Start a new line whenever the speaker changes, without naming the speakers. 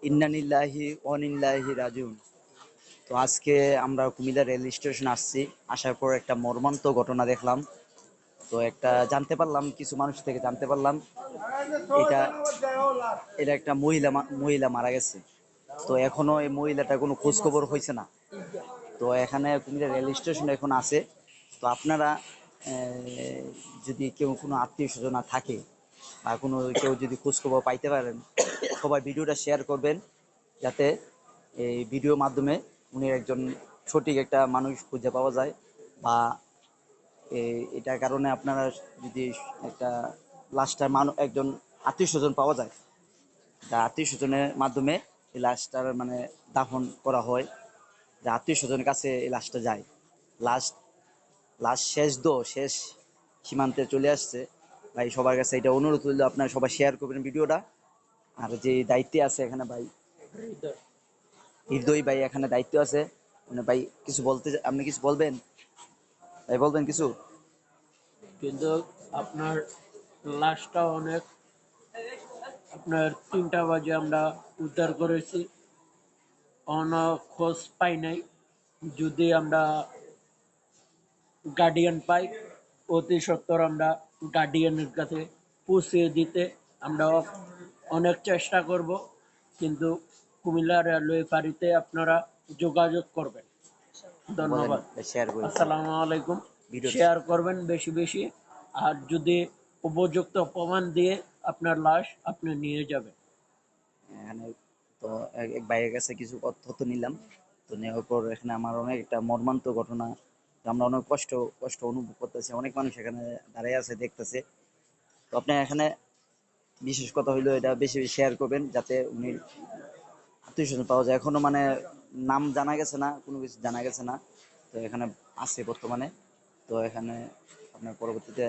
ইন্নানিল্লাহি ওয়ানিল্লাহি রাজিউন। তো আজকে আমরা কুমিল্লা রেল স্টেশন আসছি। আসার পর একটা মর্মান্তিক ঘটনা দেখলাম। তো একটা জানতে পারলাম, কিছু মানুষ থেকে জানতে পারলাম এটা এটা একটা মহিলা মারা গেছে। তো এখনো এই মহিলাটা কোনো খোঁজ খবর হয়েছে না। তো এখানে কুমিল্লা রেল স্টেশন এখন আছে। তো আপনারা যদি কেউ কোনো আত্মীয় স্বজন থাকে বা কোনো কেউ যদি খোঁজ খবর পাইতে পারেন, সবাই ভিডিওটা শেয়ার করবেন, যাতে এই ভিডিওর মাধ্যমে উনি একজন সঠিক একটা মানুষ খুঁজে পাওয়া যায়। বা এটার কারণে আপনারা যদি একটা লাশটার একজন আত্মীয় স্বজন পাওয়া যায়, তা আত্মীয় স্বজনের মাধ্যমে এই লাশটার মানে দাফন করা হয়, যে আত্মীয় স্বজনের কাছে এই লাশটা যায়। লাশ লাশ শেষ সীমান্তে চলে আসছে। ভাই সবার কাছে এটা অনুরোধ হইলো, আপনারা সবাই শেয়ার করবেন ভিডিওটা। আর যে দায়িত্বে আছে এখানে ভাই হৃদয় ভাই, এখানে দায়িত্ব আছে। মানে ভাই কিছু বলতে, আপনি কিছু বলবেন? ভাই বলবেন কিছু?
কিন্তু আপনার লাশটা অনেক, আপনার 3টা বাজে আমরা উদ্ধার করেছি, অন্য খোঁজ পাই নাই। যদি আমরা গার্ডিয়ান পাই, অতি সত্বর আমরা গার্ডিয়ানের কাছে পৌঁছিয়ে দিতে আমরা অনেক চেষ্টা করব। কিন্তু কুমিল্লা রেলওয়ে ফাঁড়িতে আপনারা যোগাযোগ করবেন।
বলেন,
ধন্যবাদ।
শেয়ার করে দিন
আসসালামু আলাইকুম।
ভিডিওটা।
শেয়ার করবেন বেশি বেশি। আর যদি উপযুক্ত প্রমাণ দিয়ে আপনার লাশ আপনি নিয়ে যাবেন।
এখানে তো এক ভাইয়ের কাছে কিছু তথ্য নিলাম। তো নেওয়ার পর এখানে আমার অনেক একটা মর্মান্তিক ঘটনা, আমরা অনেক কষ্ট কষ্ট অনুভব করতেছি। অনেক মানুষ এখানে দাঁড়িয়ে আছে, দেখতেছে। তো আপনি এখানে বিশেষ কথা হইলো এটা বেশি বেশি শেয়ার করবেন, যাতে উনি আত্মীয় স্বজন পাওয়া যায়। এখনো মানে নাম জানা গেছে না, কোনো কিছু জানা গেছে না। তো এখানে আছে বর্তমানে। তো এখানে আপনার পরবর্তীতে